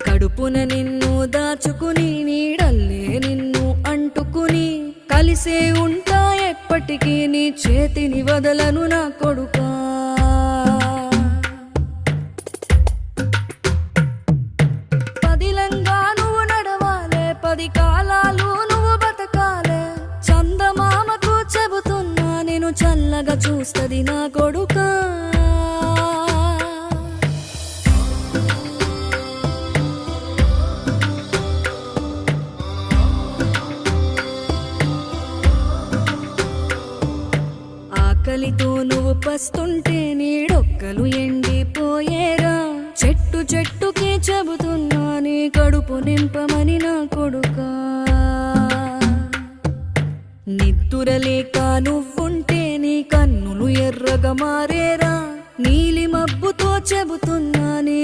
కడుపున నిన్ను దాచుకుని నీడల్లే నిన్ను అంటుకుని కలిసే ఉంటా ఎప్పటికీ నీ చేతిని వదలను నా కొడుకా. పదిలంగా నువ్వు నడవాలే, 10 కాలాలు నువ్వు బతకాలే. చందమామకు చెబుతున్నా నేను చల్లగా చూస్తది నా కొడుకా. ఆకలితో నువ్వు పస్తుంటే నీడొక్కలు ఎండిపోయేరా. చెట్టు చెట్టుకే చెబుతున్నా నీ కడుపు నింపమని నా కొడుకా. నిద్దురలేక నువ్వుంటే నీ కన్నులు ఎర్రగా మారేరా. నీలి మబ్బుతో చెబుతున్నా నీ